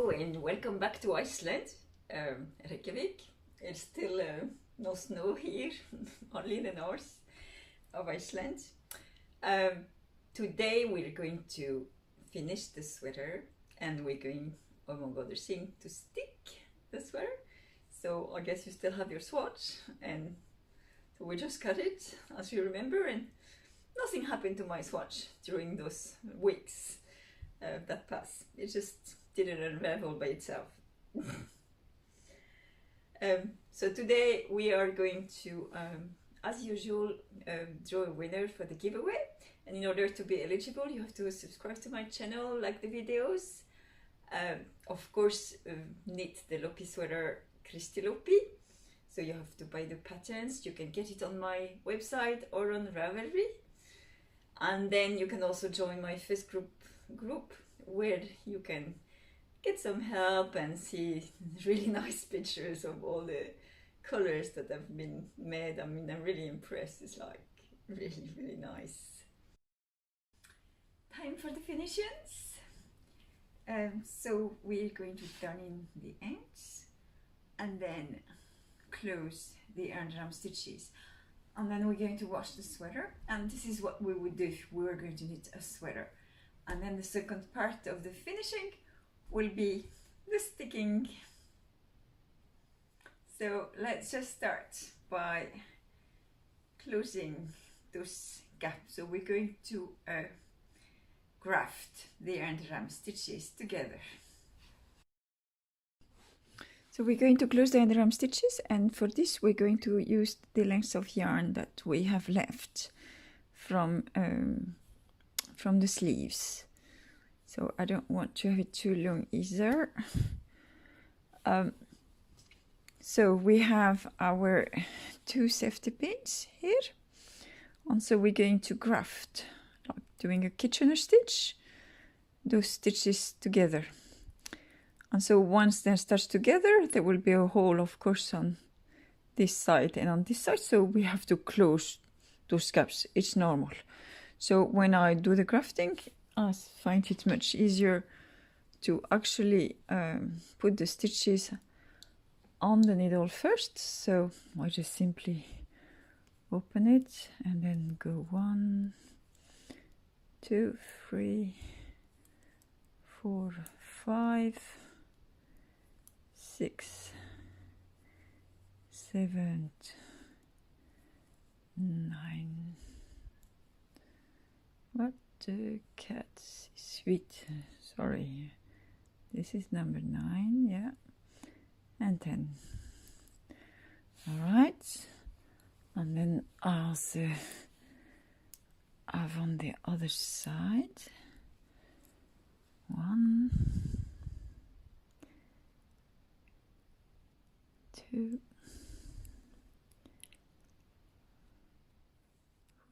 Hello and welcome back to Iceland, Reykjavik. It's still no snow here, only in the north of Iceland. Today we're going to finish the sweater and we're going, among other things, to stick the sweater. So I guess you still have your swatch, and so we just cut it, as you remember, and nothing happened to my swatch during those weeks that passed. It just didn't unravel by itself. So today we are going to, as usual, draw a winner for the giveaway. And in order to be eligible, you have to subscribe to my channel, like the videos. Of course, knit the lopi sweater Kristylopi. So you have to buy the patterns. You can get it on my website or on Ravelry. And then you can also join my Facebook group where you can get some help and see really nice pictures of all the colors that have been made. I mean, I'm really impressed. It's like really, really nice. Time for the finishes. So we're going to turn in the ends and then close the underarm stitches. And then we're going to wash the sweater, and this is what we would do if we were going to knit a sweater. And then the second part of the finishing will be the sticking. So let's just start by closing those gaps. So we're going to graft the underarm stitches together. So we're going to close the underarm stitches, and for this we're going to use the length of yarn that we have left from the sleeves. So I don't want to have it too long either. So we have our 2 safety pins here, and so we're going to graft, like doing a Kitchener stitch, those stitches together. And so once they're stitched together, there will be a hole, of course, on this side and on this side. So we have to close those gaps. It's normal. So when I do the grafting, I find it much easier to actually put the stitches on the needle first. So I just simply open it and then go 1, 2, 3, 4, 5, 6, 7, 9. What the cat is sweet. Sorry, this is number 9, yeah, and 10. All right, and then also have on the other side 1, 2,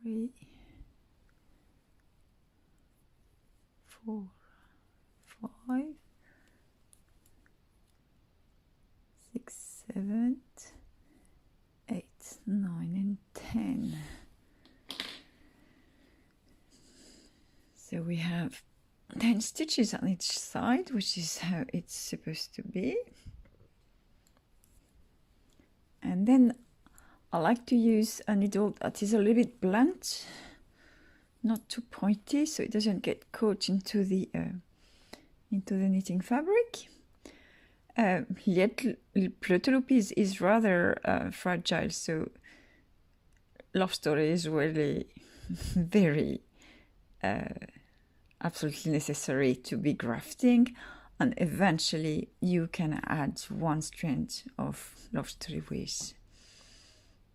3, 4, 5, 6, 7, 8, 9, and 10. So we have 10 stitches on each side, which is how it's supposed to be. And then I like to use a needle that is a little bit blunt, not too pointy, so it doesn't get caught into the knitting fabric. Yet Kristylopi is rather fragile, so Love Story is really very absolutely necessary to be grafting, and eventually you can add 1 strand of Love Story with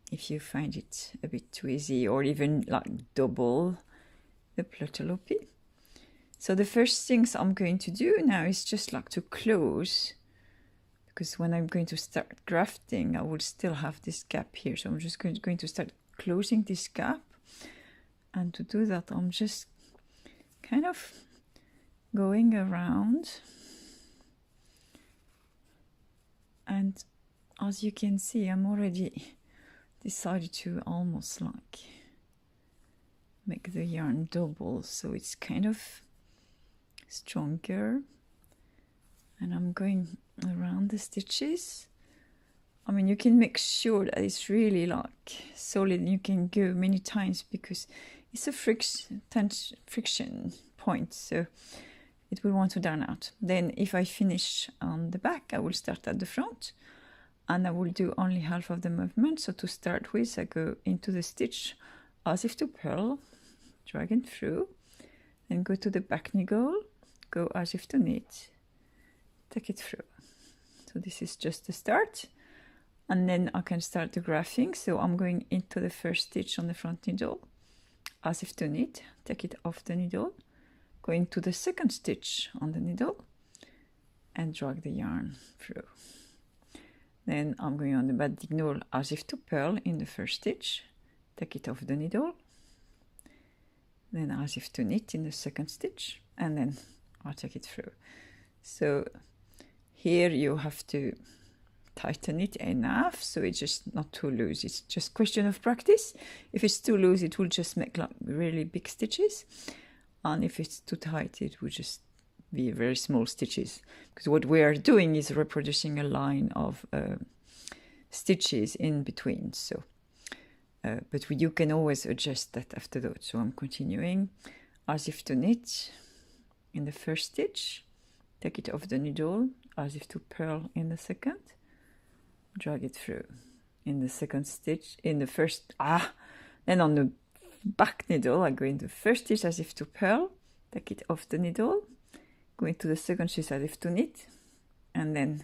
if you find it a bit too easy, or even like double the Kristylopi. So the first things I'm going to do now is just like to close, because when I'm going to start grafting I will still have this gap here. So I'm just going to start closing this gap, and to do that I'm just kind of going around, and as you can see I'm already decided to almost like make the yarn double, so it's kind of stronger. and I'm going around the stitches. I mean, you can make sure that it's really like solid. You can go many times because it's a friction point, so it will want to darn out. Then if I finish on the back, I will start at the front, and I will do only half of the movement. So to start with, I go into the stitch as if to purl, drag it through, then go to the back needle, go as if to knit, take it through. So this is just the start, and then I can start the grafting. So I'm going into the first stitch on the front needle, as if to knit, take it off the needle, go into the second stitch on the needle, and drag the yarn through. Then I'm going on the back needle as if to purl in the first stitch, take it off the needle, then as if to knit in the second stitch, and then I'll take it through. So here you have to tighten it enough so it's just not too loose. It's just question of practice. If it's too loose, it will just make like really big stitches, and if it's too tight, it will just be very small stitches, because what we are doing is reproducing a line of stitches in between. So but you can always adjust that after that. So I'm continuing as if to knit in the first stitch, take it off the needle, as if to purl in the second, drag it through in the second stitch, in the first, then on the back needle, I go in the first stitch as if to purl, take it off the needle, go into the second stitch as if to knit, and then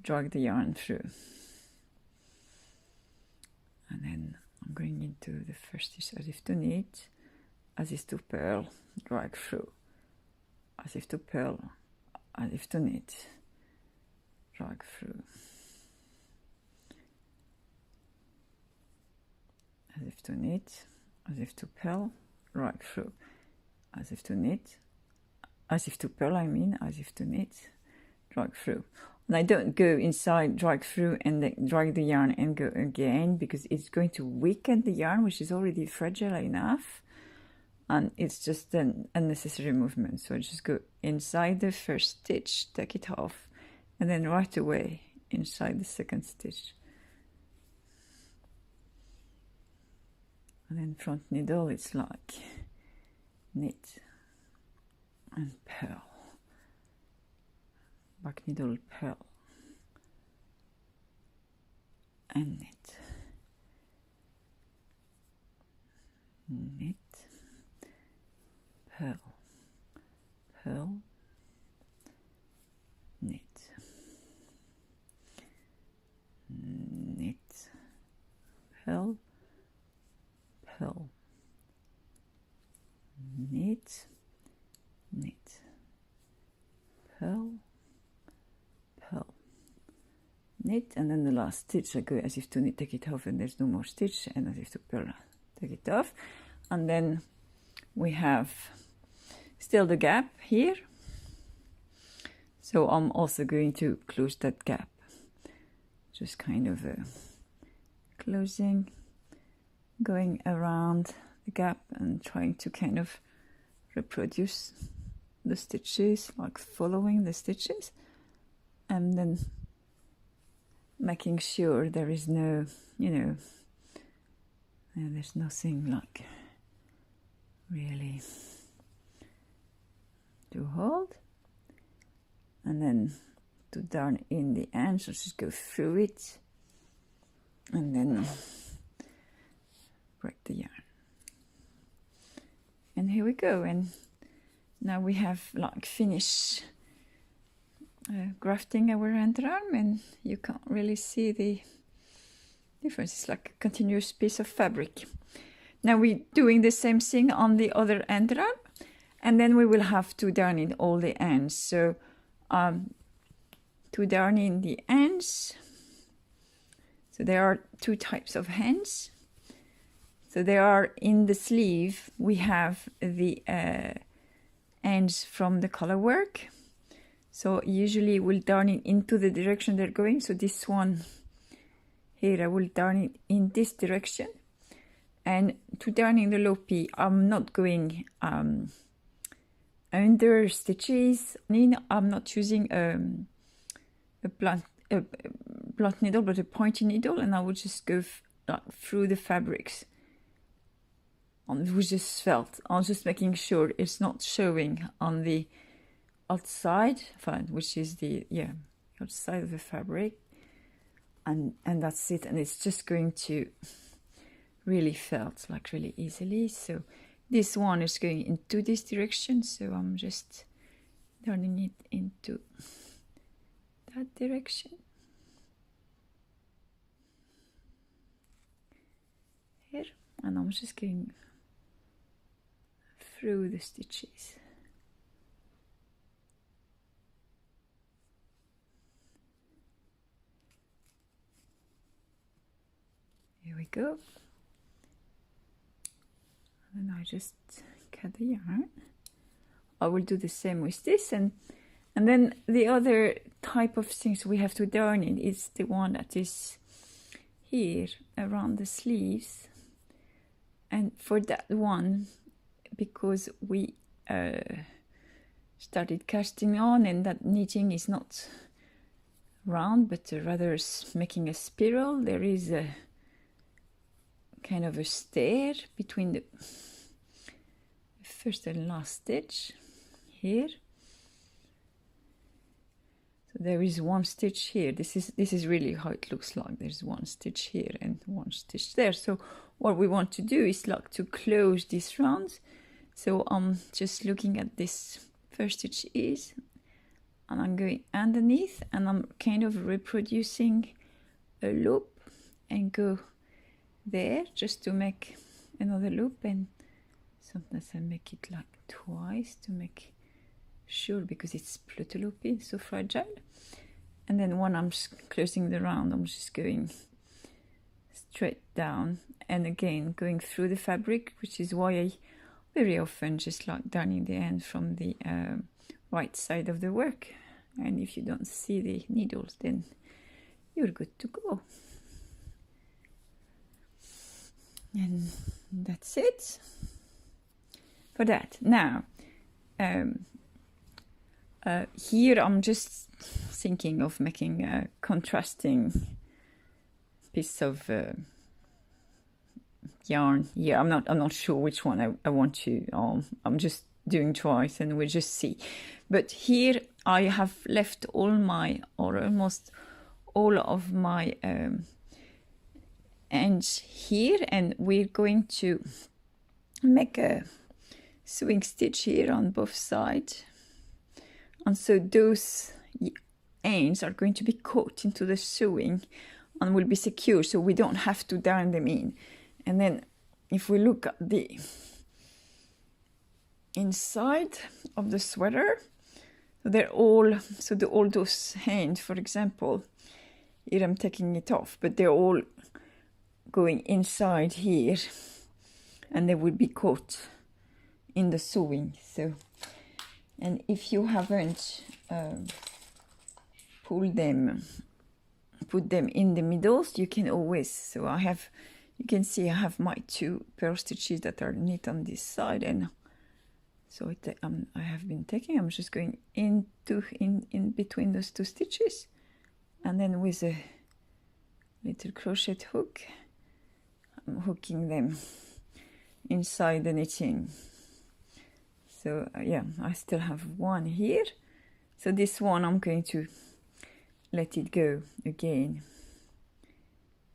drag the yarn through. And then I'm going into the first stitch as if to knit, as if to purl, drag through, as if to purl, as if to knit, drag through, as if to knit, as if to purl, drag through, as if to knit, as if to purl, as if to knit, drag through. And I don't go inside, drag through, and then drag the yarn and go again, because it's going to weaken the yarn, which is already fragile enough, and it's just an unnecessary movement. So I just go inside the first stitch, take it off, and then right away inside the second stitch. And then front needle, it's like knit and purl, back needle, purl and knit, knit, purl, purl, knit, knit, purl, purl, knit, knit, purl, purl, knit, and then the last stitch I go as if to knit, take it off, and there's no more stitch, and as if to purl, take it off, and then we have still the gap here. So I'm also going to close that gap, just kind of closing, going around the gap and trying to kind of reproduce the stitches, like following the stitches, and then making sure there is no, there's nothing like really to hold, and then to darn in the ends, so just go through it and then break the yarn. And here we go, and now we have like finished grafting our underarm, and you can't really see the difference. It's like a continuous piece of fabric. Now we're doing the same thing on the other underarm, and then we will have to darn in all the ends. So to darn in the ends, so there are two types of ends. So they are in the sleeve, we have the ends from the color work. So usually we'll darn it into the direction they're going. So this one here, I will darn it in this direction. And to darn in the lopi, I'm not going under stitches. I'm not using a blunt needle, but a pointy needle, and I will just go through the fabrics. We just felt, I'm just making sure it's not showing on the outside, which is the outside of the fabric, and that's it. And it's just going to really felt like really easily. So this one is going into this direction, so I'm just turning it into that direction. Here, and I'm just going through the stitches. Here we go. And I just cut the yarn. I will do the same with this, and then the other type of things we have to darn in is the one that is here around the sleeves. And for that one, because we started casting on, and that knitting is not round but rather making a spiral, there is a kind of a stair between the first and last stitch here. So there is one stitch here. This is really how it looks like. There's one stitch here and one stitch there. So what we want to do is like to close this round. So I'm just looking at this first stitch is, and I'm going underneath, and I'm kind of reproducing a loop and go there just to make another loop. And sometimes I make it like twice to make sure, because it's Kristylopi, so fragile. And then when I'm closing the round, I'm just going straight down, and again going through the fabric, which is why I very often just like darning the end from the right side of the work. And if you don't see the needles, then you're good to go. And that's it for that. Now here I'm just thinking of making a contrasting piece of yarn. Yeah, I'm not sure which one I want to. I'm just doing twice, and we'll just see. But here I have left all my, or almost all of my ends here, and we're going to make a sewing stitch here on both sides. And so those ends are going to be caught into the sewing and will be secure, so we don't have to darn them in. And then if we look at the inside of the sweater, they're all, so all those ends, for example, here I'm taking it off, but they're all going inside here, and they will be caught in the sewing. So, and if you haven't put them in the middles, you can always, so I have, you can see I have my 2 pair of stitches that are knit on this side, and so I have been taking, I'm just going in between those 2 stitches, and then with a little crochet hook, I'm hooking them inside the knitting. So yeah, I still have one here. So this one I'm going to let it go again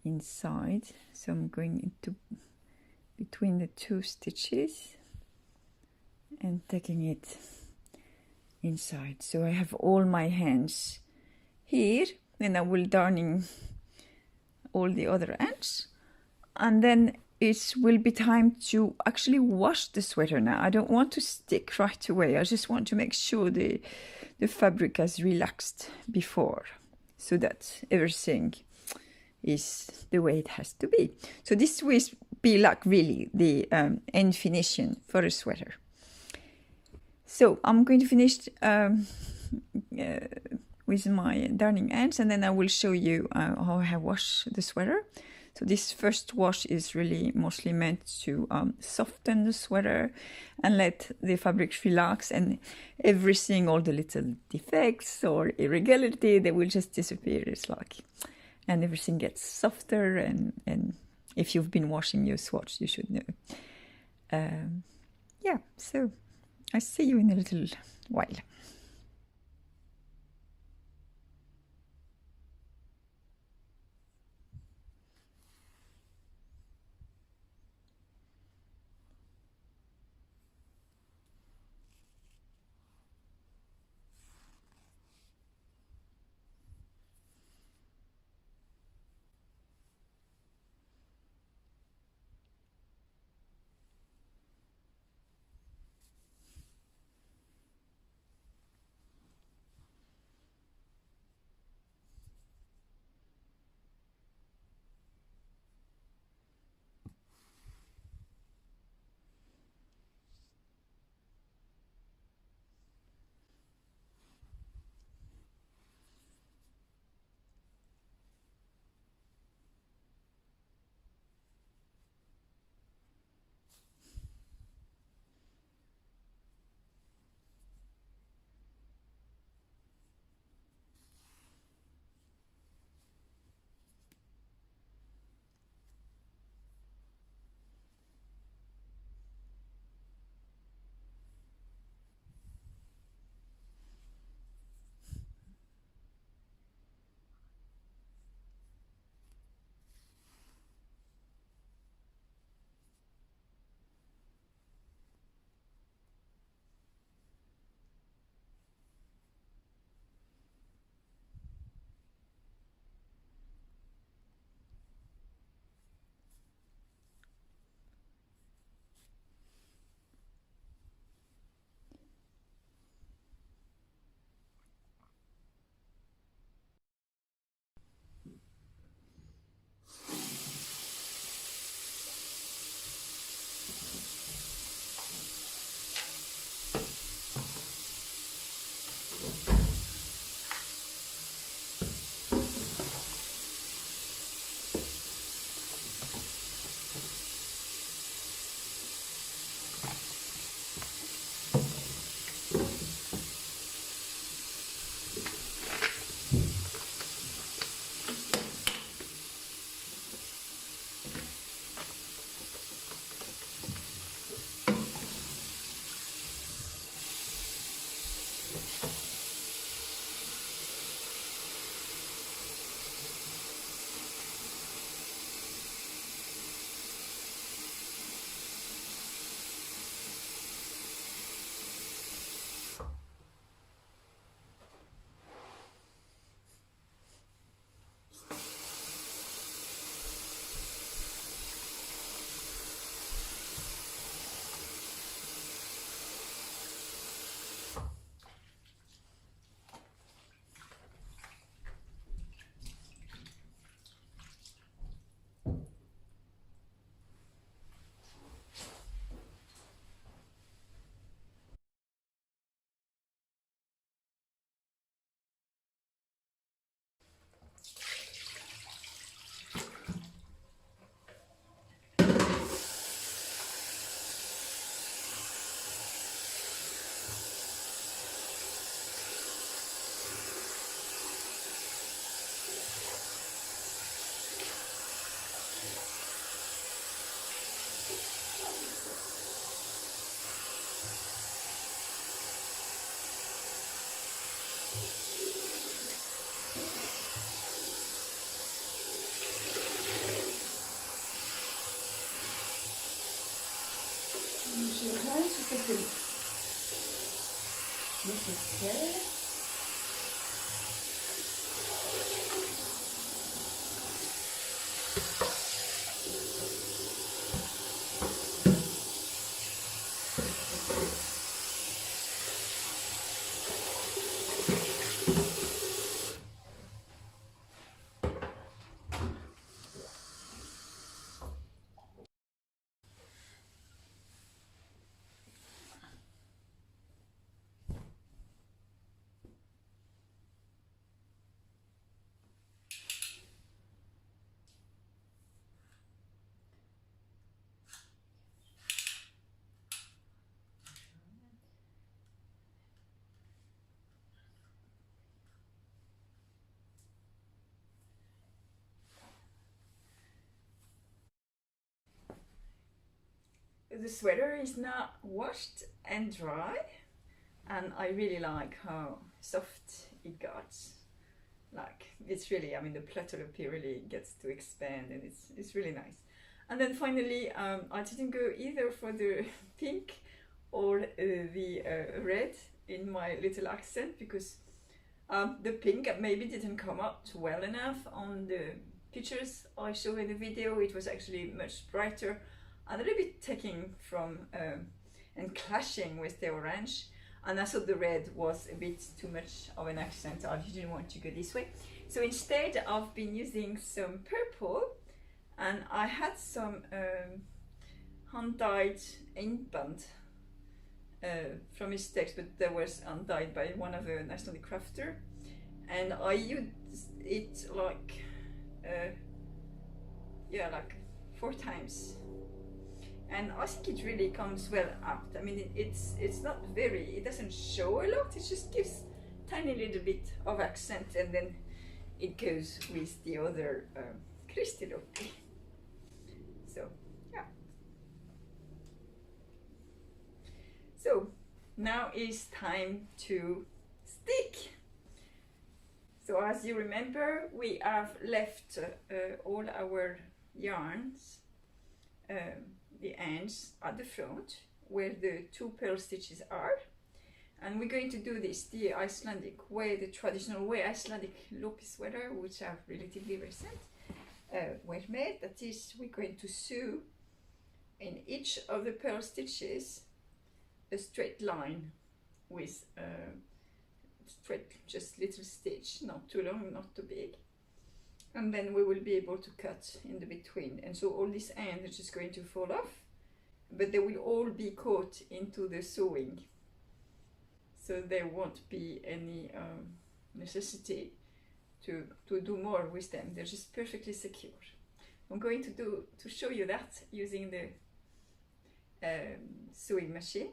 inside. So I'm going into between the 2 stitches and taking it inside. So I have all my hands here, then I will darning all the other ends, and then it will be time to actually wash the sweater. Now I don't want to stick right away, I just want to make sure the fabric has relaxed before, so that everything is the way it has to be. So this will be like really the end finishing for a sweater. So I'm going to finish with my darning ends, and then I will show you how I wash the sweater. So this first wash is really mostly meant to soften the sweater and let the fabric relax, and everything, all the little defects or irregularity, they will just disappear. It's like, and everything gets softer, and if you've been washing your swatch, you should know. Yeah, so I see you in a little while. the sweater is now washed and dry, and I really like how soft it got. Like, it's really, I mean, the plateau lopi really gets to expand, and it's really nice. And then finally, I didn't go either for the pink or the red in my little accent, because the pink maybe didn't come out well enough on the pictures I showed in the video. It was actually much brighter and a little bit taking from and clashing with the orange, and I thought the red was a bit too much of an accent. I didn't want to go this way, so instead I've been using some purple, and I had some undyed inkband from his text, but that was undyed by one of the National Crafter, and I used it like yeah, like 4 times, and I think it really comes well out. I mean, it's not very, it doesn't show a lot, it just gives tiny little bit of accent, and then it goes with the other Kristylopi. So yeah. So now is time to steek. So as you remember, we have left all our yarns, the ends at the front where the 2 purl stitches are, and we're going to do this the Icelandic way, the traditional way, Icelandic lopi sweater, which are relatively recent, were made. That is, we're going to sew in each of the purl stitches a straight line with straight, just little stitch, not too long, not too big, and then we will be able to cut in the between. And so all these ends are just going to fall off, but they will all be caught into the sewing, so there won't be any necessity to do more with them. They're just perfectly secure. I'm going to show you that using the sewing machine,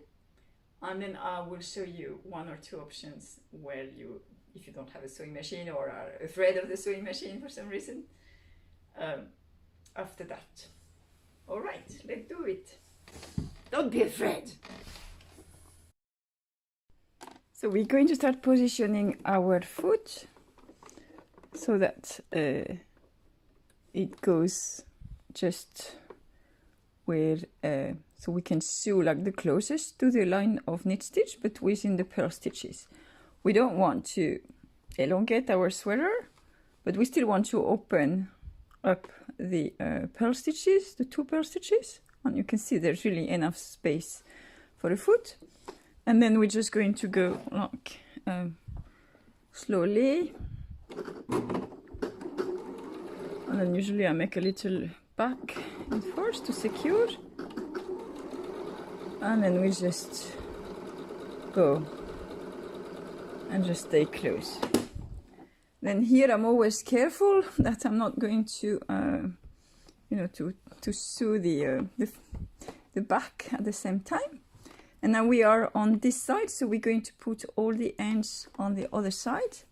and then I will show you 1 or 2 options where you, if you don't have a sewing machine or are afraid of the sewing machine for some reason, after that. All right, let's do it. Don't be afraid. So we're going to start positioning our foot so that it goes just where, so we can sew like the closest to the line of knit stitch, but within the purl stitches. We don't want to elongate our sweater, but we still want to open up the purl stitches, the 2 purl stitches, and you can see there's really enough space for the foot. And then we're just going to go like slowly, and then usually I make a little back and forth to secure, and then we just go and just stay close. Then here I'm always careful that I'm not going to you know, to sew the back at the same time. And now we are on this side, so we're going to put all the ends on the other side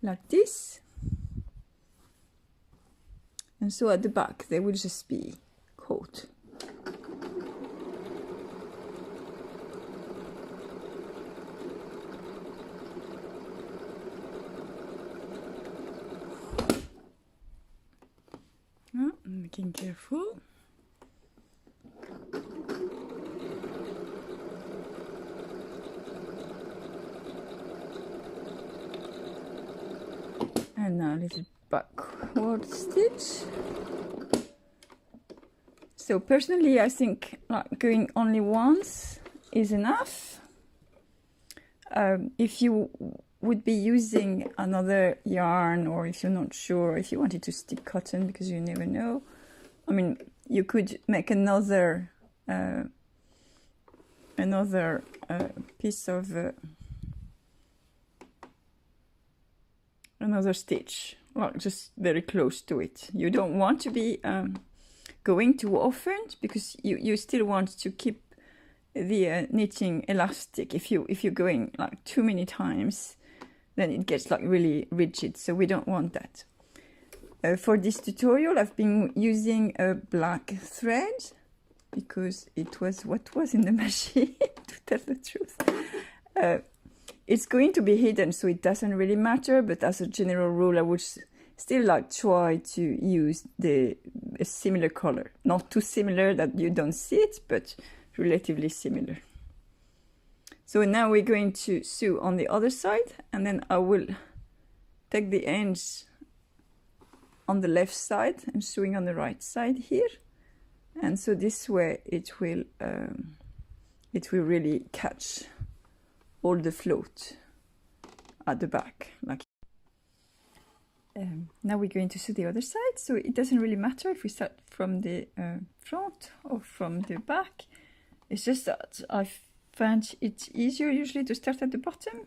like this. And so at the back they will just be caught. I'm making careful. And now a little backward stitch. So personally I think like going only once is enough. If you would be using another yarn, or if you're not sure, if you wanted to stick cotton, because you never know, I mean, you could make another piece of another stitch, well, just very close to it. You don't want to be going too often, because you still want to keep the knitting elastic. If you're going like too many times, then it gets like really rigid, so we don't want that. For this tutorial I've been using a black thread, because it was what was in the machine, to tell the truth. It's going to be hidden, so it doesn't really matter, but as a general rule, I would still like try to use a similar color. Not too similar that you don't see it, but relatively similar. So now we're going to sew on the other side, and then I will take the ends on the left side and sewing on the right side here. And so this way it will really catch all the float at the back. Like now we're going to sew the other side, so it doesn't really matter if we start from the front or from the back. It's just that I find it easier usually to start at the bottom,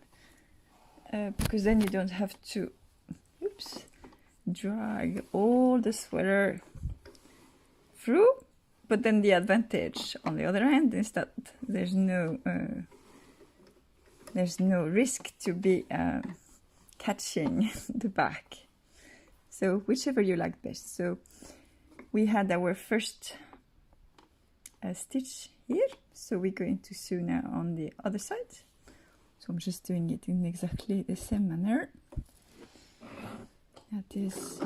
because then you don't have to drag all the sweater through. But then the advantage on the other hand is that there's no risk to be catching the back. So whichever you like best. So we had our first stitch here, so we're going to sew now on the other side. So I'm just doing it in exactly the same manner. That is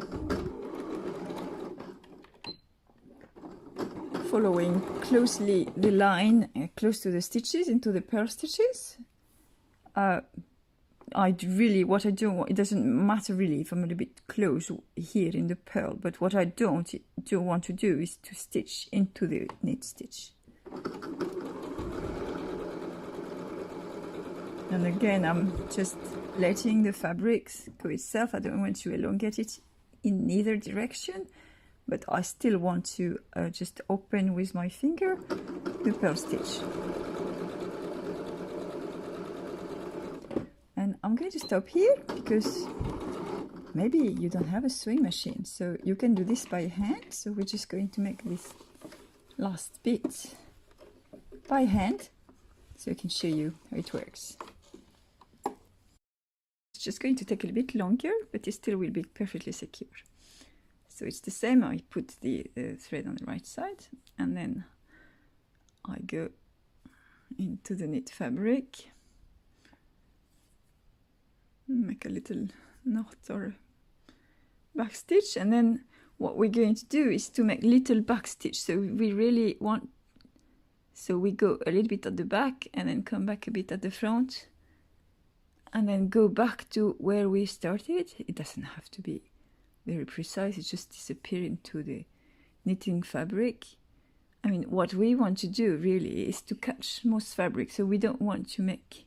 following closely the line close to the stitches, into the purl stitches. What I do, it doesn't matter really if I'm a little bit close here in the purl, but what I don't want to do is to stitch into the knit stitch. And again, I'm just letting the fabrics go itself. I don't want to elongate it in either direction, but I still want to just open with my finger the purl stitch. And I'm going to stop here because maybe you don't have a sewing machine, so you can do this by hand. So we're just going to make this last bit by hand so I can show you how it works. It's just going to take a little bit longer, but it still will be perfectly secure. So it's the same. I put the thread on the right side, and then I go into the knit fabric, make a little knot or back stitch, and then what we're going to do is to make little back stitch. So we really want, so we go a little bit at the back and then come back a bit at the front, and then go back to where we started. It doesn't have to be very precise, it just disappears into the knitting fabric. I mean, what we want to do really is to catch most fabric, so we don't want to make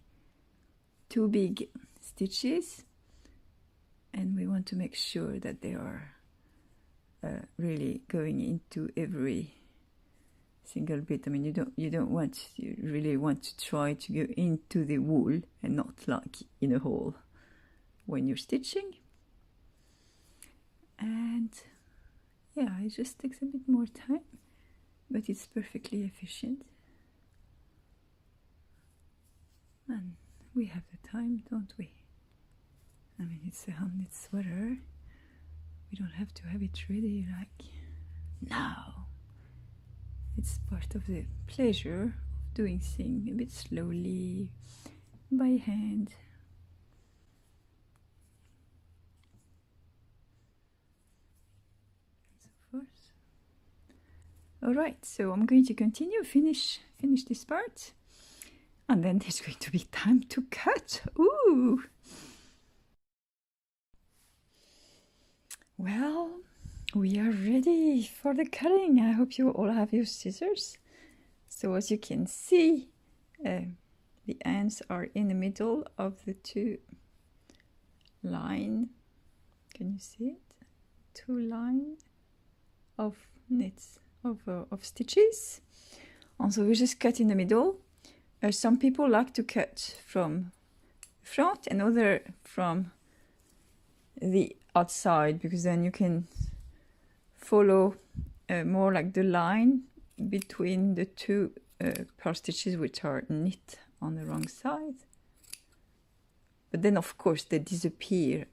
too big stitches, and we want to make sure that they are really going into every single bit. I mean, you really want to try to go into the wool and not like in a hole when you're stitching. And yeah, it just takes a bit more time, but it's perfectly efficient. And we have the time, don't we? I mean, it's a hand-knit sweater. We don't have to have it ready like now. It's part of the pleasure of doing things a bit slowly, by hand. And so forth. Alright, so I'm going to continue, finish this part. And then there's going to be time to cut. Ooh! Well, we are ready for the cutting. I hope you all have your scissors. So as you can see, the ends are in the middle of the two line. Can you see it? Two line of knits, of stitches. And so we just cut in the middle. Some people like to cut from front and other from the outside, because then you can follow more like the line between the two purl stitches which are knit on the wrong side. But then of course they disappear.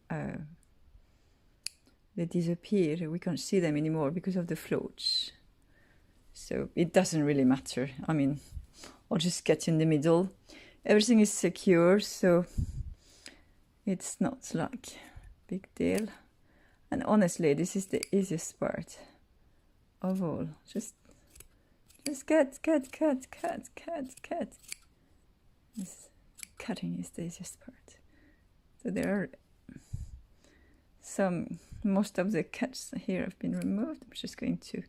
We can't see them anymore because of the floats. so it doesn't really matter. I mean, I'll just get in the middle. Everything is secure, so it's not like big deal. And honestly, this is the easiest part of all. Just cut. This cutting is the easiest part. So there are most of the cuts here have been removed. I'm just going to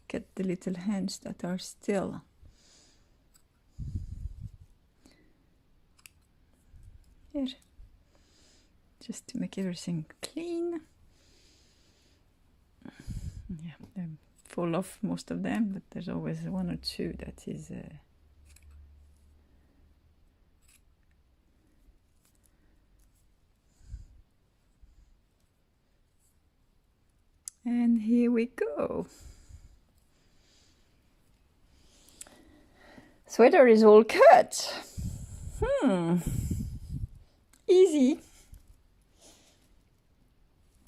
get the little hands that are still. Here, just to make everything clean. Yeah, they fall off, most of them, but there's always one or two that is and here we go. Sweater is all cut. Easy.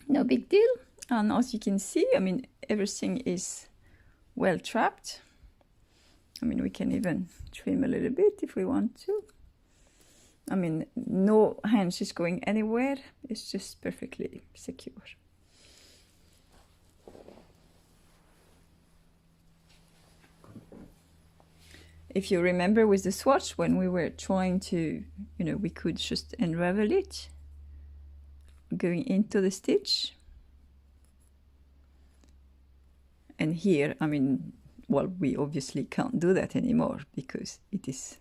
No big deal. And as you can see, I mean, everything is well trapped. I mean, we can even trim a little bit if we want to. I mean, no hands is going anywhere. It's just perfectly secure. If you remember with the swatch, when we were trying to, you know, we could just unravel it, going into the stitch. And here, I mean, well, we obviously can't do that anymore because it is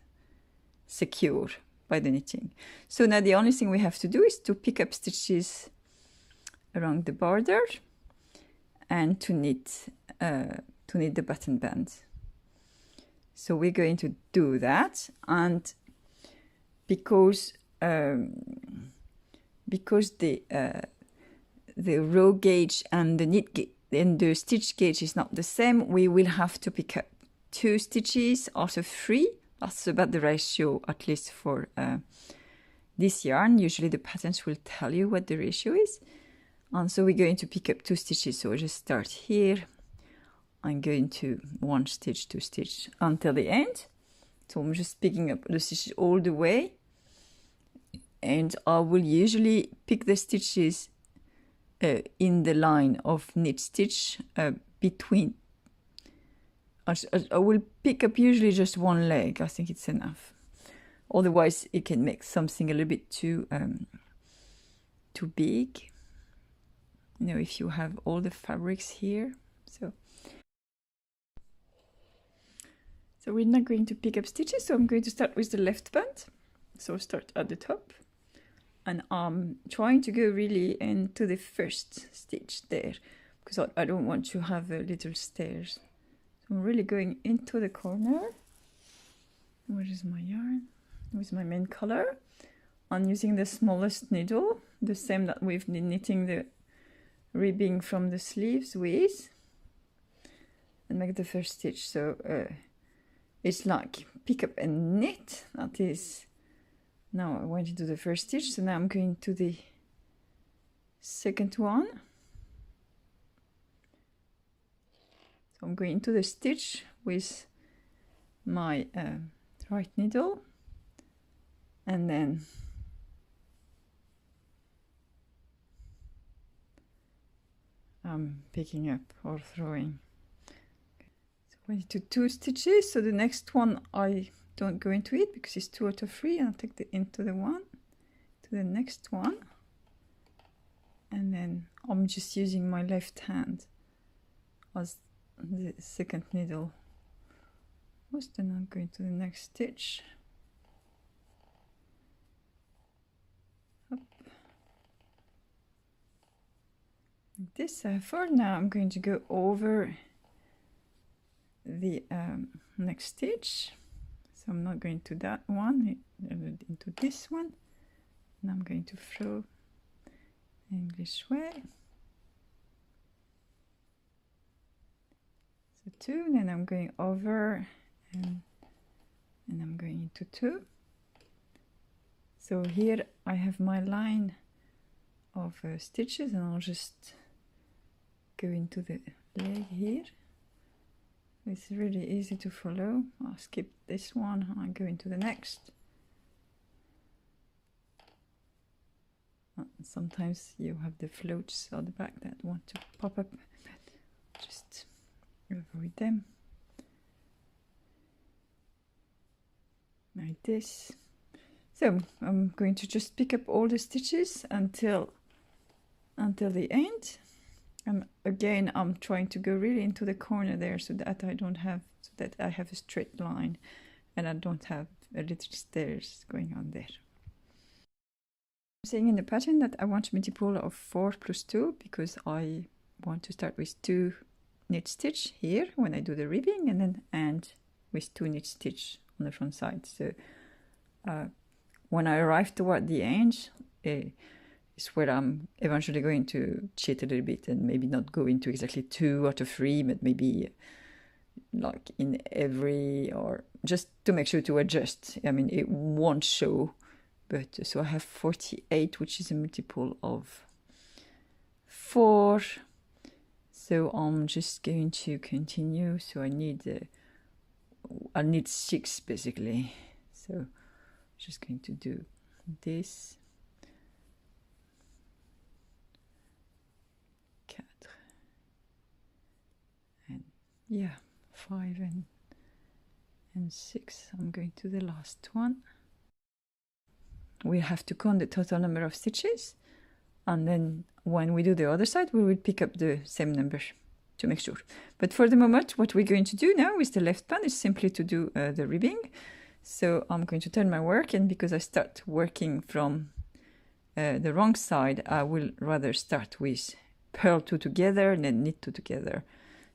secure by the knitting. So now the only thing we have to do is to pick up stitches around the border and to knit the button band. So we're going to do that, and because the row gauge and the knit gauge and the stitch gauge is not the same, we will have to pick up 2 stitches out of 3. That's about the ratio, at least for this yarn. Usually the patterns will tell you what the ratio is, and so we're going to pick up 2 stitches. So I just start here. I'm going to 1 stitch, 2 stitch until the end. So I'm just picking up the stitches all the way, and I will usually pick the stitches in the line of knit stitch between. I will pick up usually just 1 leg. I think it's enough. Otherwise, it can make something a little bit too big. You know, if you have all the fabrics here. So we're not going to pick up stitches, so I'm going to start with the left band. So start at the top, and I'm trying to go really into the first stitch there, because I don't want to have little stairs. So I'm really going into the corner. Where is my yarn? With my main color. I'm using the smallest needle, the same that we've been knitting the ribbing from the sleeves with, and make the first stitch. So it's like pick up and knit. That is, now I went into the first stitch, so now I'm going to the second one. So I'm going into the stitch with my right needle, and then I'm picking up or throwing. Went to 2 stitches, so the next one I don't go into it because it's 2 out of 3, and I'll take the into the one to the next one, and then I'm just using my left hand as the second needle. Then I'm going to the next stitch. Up. Like this. For now, I'm going to go over the next stitch, so I'm not going to that one, into this one, and I'm going to throw English way. So 2, then I'm going over, and I'm going into 2. So here I have my line of stitches, and I'll just go into the leg here. It's really easy to follow. I'll skip this one and go into the next. Sometimes you have the floats on the back that want to pop up, but just avoid them. Like this. So I'm going to just pick up all the stitches until the end. And again, I'm trying to go really into the corner there so that I have a straight line and I don't have a little stairs going on there. I'm saying in the pattern that I want multiple of 4 plus 2 because I want to start with 2 knit stitch here when I do the ribbing, and then end with 2 knit stitch on the front side. So when I arrive toward the end, is where I'm eventually going to cheat a little bit and maybe not go into exactly 2 out of 3, but maybe like in every, or just to make sure to adjust. I mean, it won't show, but so I have 48, which is a multiple of 4. So I'm just going to continue. So I need 6 basically. So just going to do this. 4 and yeah, 5 and 6. I'm going to the last one. We have to count the total number of stitches, and then when we do the other side we will pick up the same number to make sure. But for the moment, what we're going to do now with the left band is simply to do the ribbing. So I'm going to turn my work, and because I start working from the wrong side, I will rather start with purl 2 together and then knit 2 together,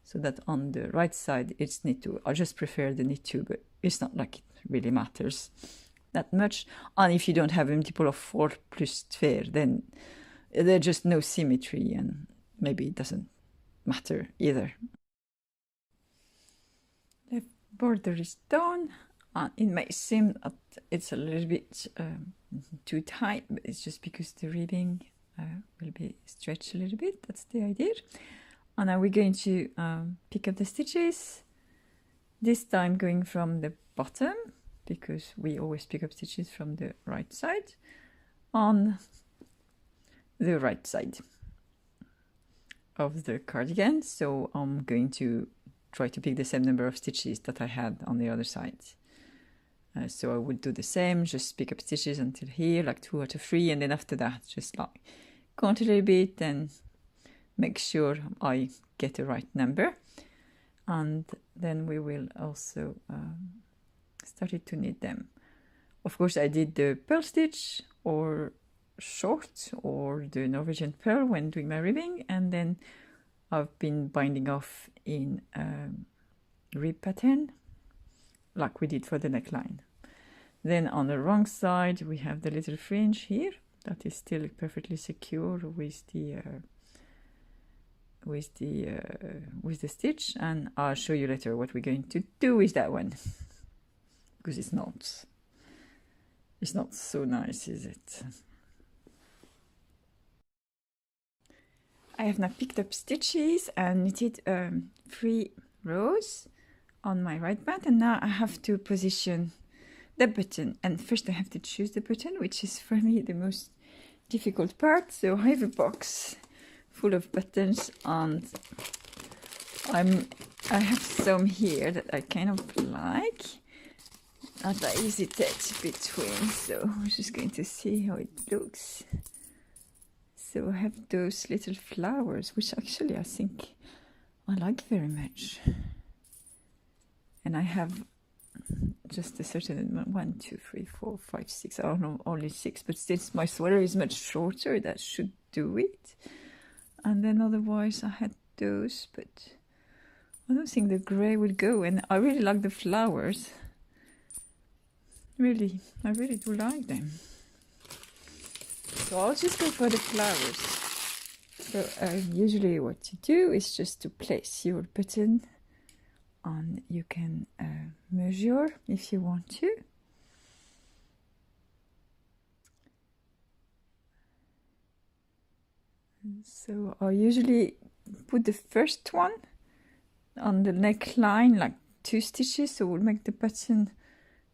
so that on the right side it's knit 2. I just prefer the knit 2, but it's not like it really matters that much. And if you don't have a multiple of 4 plus 2, then there's just no symmetry, and maybe it doesn't matter either. The border is done. It may seem that it's a little bit too tight, but it's just because the ribbing will be stretched a little bit. That's the idea. And now we're going to pick up the stitches, this time going from the bottom, because we always pick up stitches from the right side, on the right side of the cardigan. So I'm going to try to pick the same number of stitches that I had on the other side. So I would do the same, just pick up stitches until here, like 2 out of 3, and then after that just like count a little bit and make sure I get the right number. And then we will also start to knit them. Of course, I did the purl stitch or short or the Norwegian purl when doing my ribbing, and then I've been binding off in rib pattern like we did for the neckline. Then on the wrong side we have the little fringe here that is still perfectly secure with the stitch, and I'll show you later what we're going to do with that one, because it's not so nice, is it? I have now picked up stitches and knitted 3 rows on my right band, and now I have to position the button. And first I have to choose the button, which is for me the most difficult part. So I have a box full of buttons, and I have some here that I kind of like, and I hesitate between, so we're just going to see how it looks. So I have those little flowers, which actually I think I like very much. And I have just a certain 1, 2, 3, 4, 5, 6. I don't know, only 6, but since my sweater is much shorter, that should do it. And then otherwise I had those, but I don't think the grey will go. And I really like the flowers. Really, I really do like them. So I'll just go for the flowers. So usually what you do is just to place your button, and you can measure if you want to. So I usually put the first one on the neckline like 2 stitches, so we'll make the button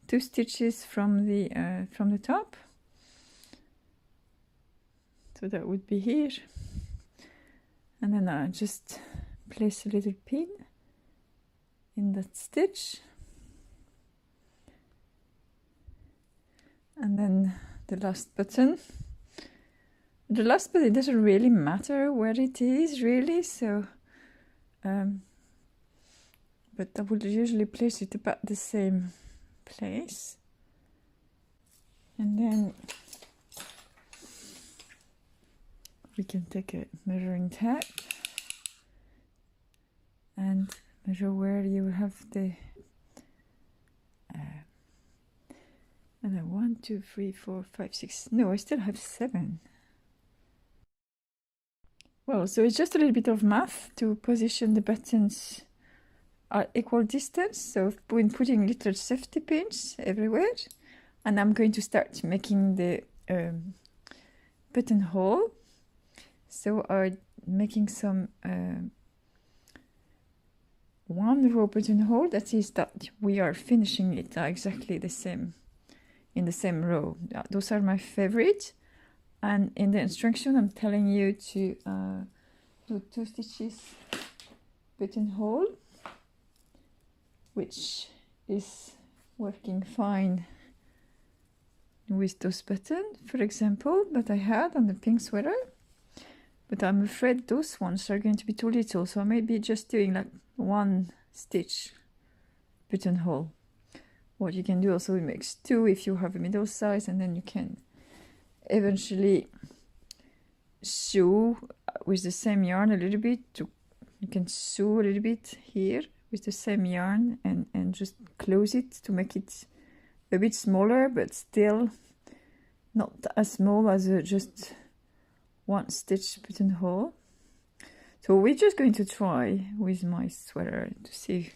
2 stitches from the top. So that would be here, and then I just place a little pin in that stitch, and then the last button. The last button, it doesn't really matter where it is really, so but I would usually place it about the same place, and then we can take a measuring tape and measure where you have the and then 1, 2, 3, 4, 5, 6. No, I still have 7. Well, so it's just a little bit of math to position the buttons at equal distance. So I've been putting little safety pins everywhere, and I'm going to start making the buttonhole. So I'm making some 1 row buttonhole. That is that we are finishing it exactly the same in the same row. Those are my favorite. And in the instruction, I'm telling you to do 2 stitches buttonhole, which is working fine with those buttons, for example, that I had on the pink sweater. But I'm afraid those ones are going to be too little, so I may be just doing like 1 stitch buttonhole. What you can do also, it makes 2 if you have a middle size, and then you can eventually sew with the same yarn a little bit. You can sew a little bit here with the same yarn and just close it to make it a bit smaller, but still not as small as just 1 stitch buttonhole. So we're just going to try with my sweater to see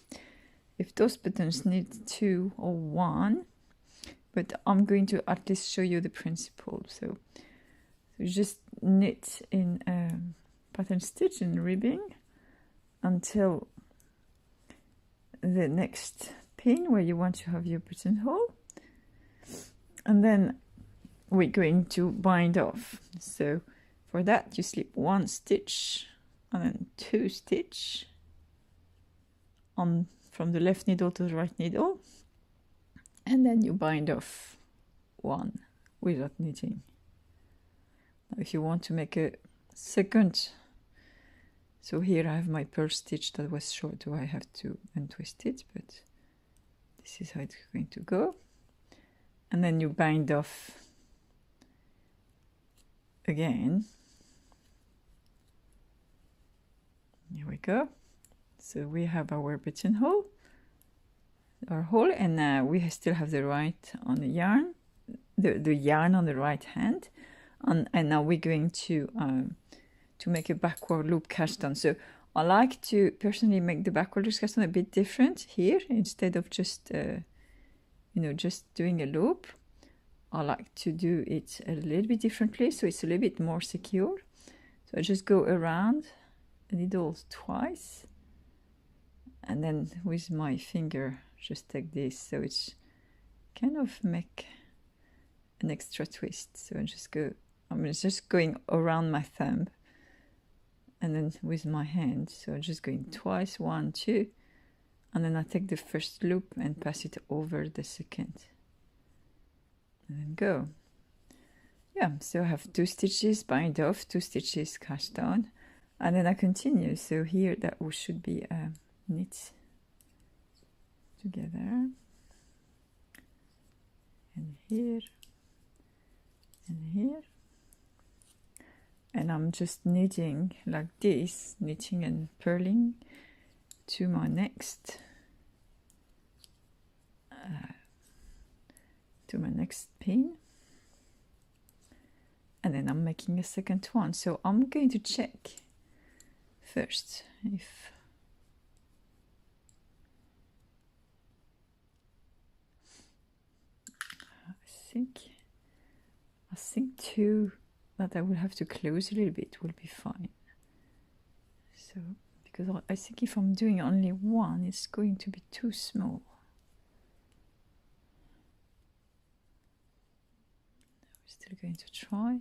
if those buttons need 2 or 1, but I'm going to at least show you the principle. So just knit in pattern stitch and ribbing until the next pin where you want to have your buttonhole, and then we're going to bind off. So for that you slip 1 stitch and then 2 stitch on from the left needle to the right needle, and then you bind off 1 without knitting. Now if you want to make a second, so here I have my purl stitch that was short, so I have to untwist it, but this is how it's going to go. And then you bind off again. Here we go. So we have our buttonhole, our hole, and now we still have the right on the yarn, the yarn on the right hand, and now we're going to make a backward loop cast on. So I like to personally make the backward loop cast on a bit different here, instead of just just doing a loop. I like to do it a little bit differently, so it's a little bit more secure. So I just go around the needle twice, and then with my finger just take this, so it's kind of make an extra twist. So I just go, I'm just going around my thumb, and then with my hand, so I'm just going twice, 1, 2, and then I take the first loop and pass it over the second, and then go. Yeah, so I have 2 stitches bind off, 2 stitches cast on, and then I continue. So here that should be knit together, and here and here, and I'm just knitting like this, knitting and purling to my next pin, and then I'm making a second one. So I'm going to check first if I think 2 that I will have to close a little bit will be fine. So because I think if I'm doing only one, it's going to be too small. We're still going to try.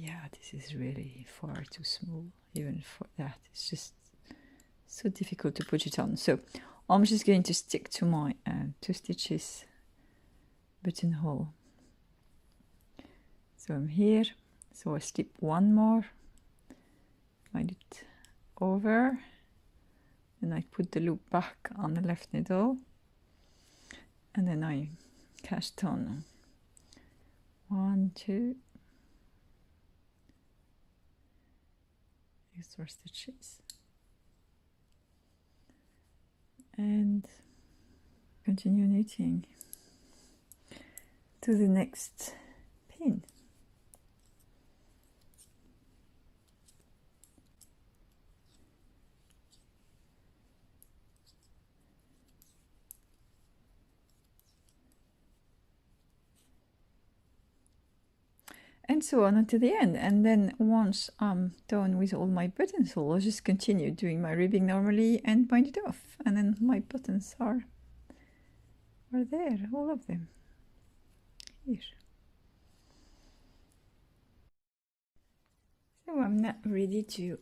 Yeah, this is really far too small, even for that. It's just so difficult to put it on. So I'm just going to stick to my 2 stitches buttonhole. So I'm here, so I slip one more, slide it over, then I put the loop back on the left needle, and then I cast on 1, 2 extra stitches and continue knitting to the next pin. And so on until the end. And then once I'm done with all my buttons, I'll just continue doing my ribbing normally and bind it off. And then my buttons are there, all of them. Here. So I'm not ready to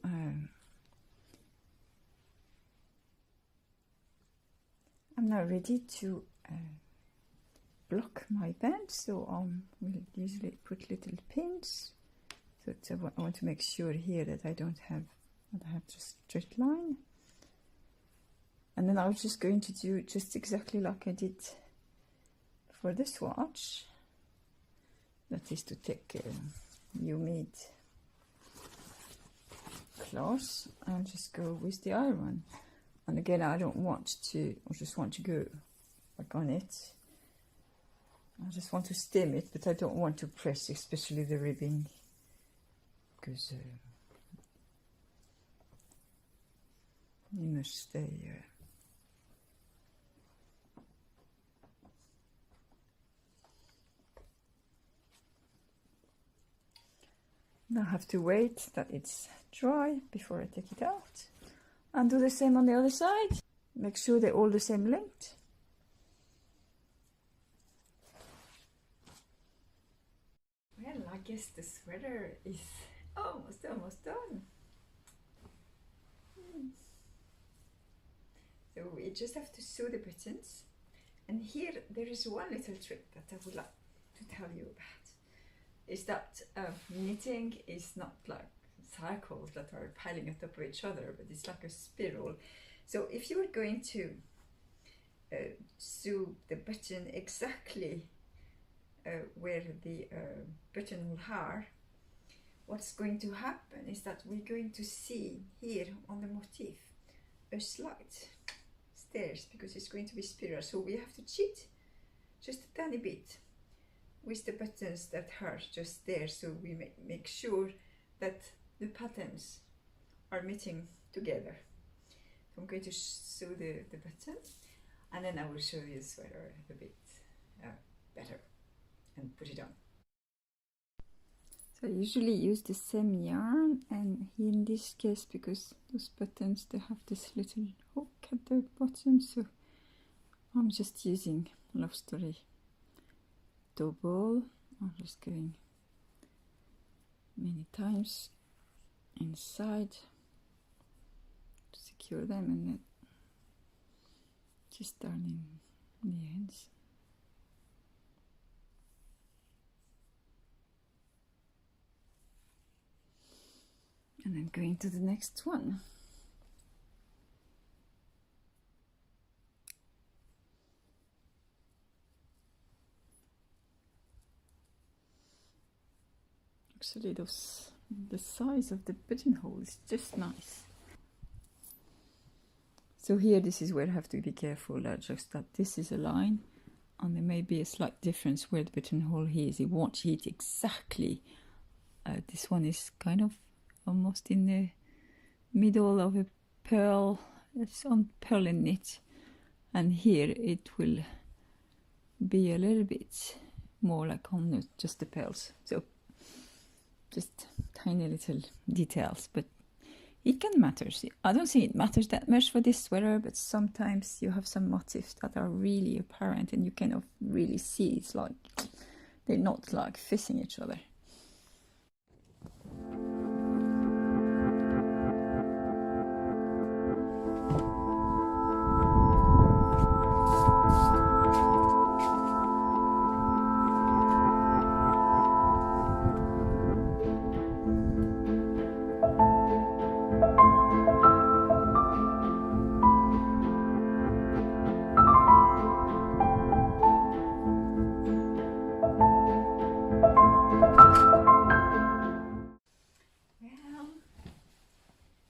block my band, so we'll usually put little pins. So I want to make sure here that I have just straight line. And then I was just going to do just exactly like I did for the swatch. That is to take you made cloth and just go with the iron. And again, I just want to go back on it. I just want to stem it, but I don't want to press, especially the ribbing, because you must stay. Now I have to wait that it's dry before I take it out, and do the same on the other side. Make sure they're all the same length. Well, I guess the sweater is almost done. So we just have to sew the buttons. And here there is one little trick that I would like to tell you about. Is that knitting is not like cycles that are piling on top of each other, but it's like a spiral. So if you were going to sew the button exactly where the buttonhole are, what's going to happen is that we're going to see here on the motif a slight stairs, because it's going to be spiral. So we have to cheat just a tiny bit with the buttons that are just there, so we make sure that the patterns are meeting together. So I'm going to sew the button, and then I will show you the sweater a bit better and put it on. So I usually use the same yarn, and in this case, because those buttons, they have this little hook at the bottom, so I'm just using Love Story double. I'm just going many times inside to secure them, and then just darning the ends. And then going to the next one. Actually, the size of the buttonhole is just nice. So here, this is where I have to be careful, just that this is a line, and there may be a slight difference where the buttonhole is. It won't hit exactly. This one is kind of almost in the middle of a pearl. It's on pearl and knit, and here it will be a little bit more like on just the pearls. So just tiny little details, but it can matter. I don't think it matters that much for this sweater, but sometimes you have some motifs that are really apparent and you cannot really see. It's like they're not like facing each other.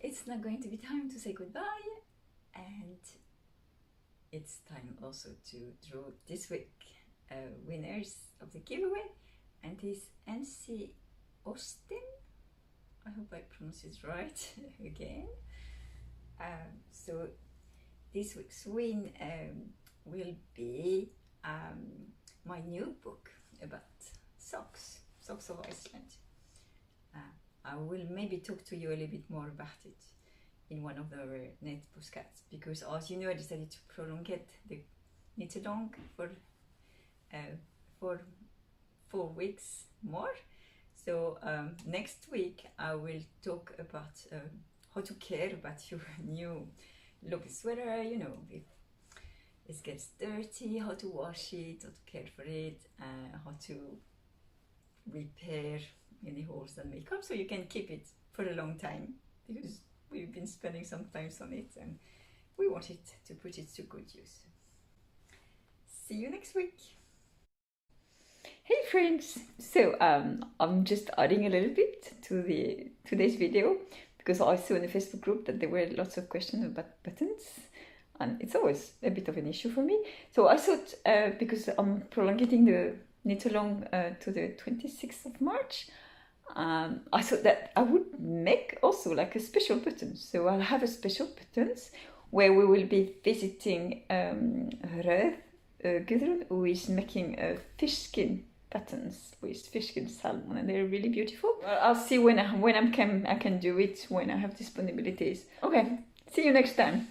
It's now going to be time to say goodbye, and it's time also to draw this week winners of the giveaway, and this NC Austin. I hope I pronounce it right again. So this week's win will be my new book about socks of Iceland. I will maybe talk to you a little bit more about it in one of the knit postcards, because as you know, I decided to prolong the knit along for 4 weeks more. So next week I will talk about how to care about your new lopi sweater, you know, if it gets dirty, how to wash it, how to care for it, how to repair any holes that may come, so you can keep it for a long time, because we've been spending some time on it and we want it to put it to good use. See you next week. Hey friends, so I'm just adding a little bit to today's video, because I saw in the Facebook group that there were lots of questions about buttons, and it's always a bit of an issue for me. So I thought, because I'm prolonging the knit along to the 26th of March, I thought that I would make also like a special button. So I'll have a special buttons where we will be visiting Gudrun, who is making fish skin buttons with fish skin salmon, and they're really beautiful. Well, I'll see when I can do it, when I have disponibilities. Okay, see you next time.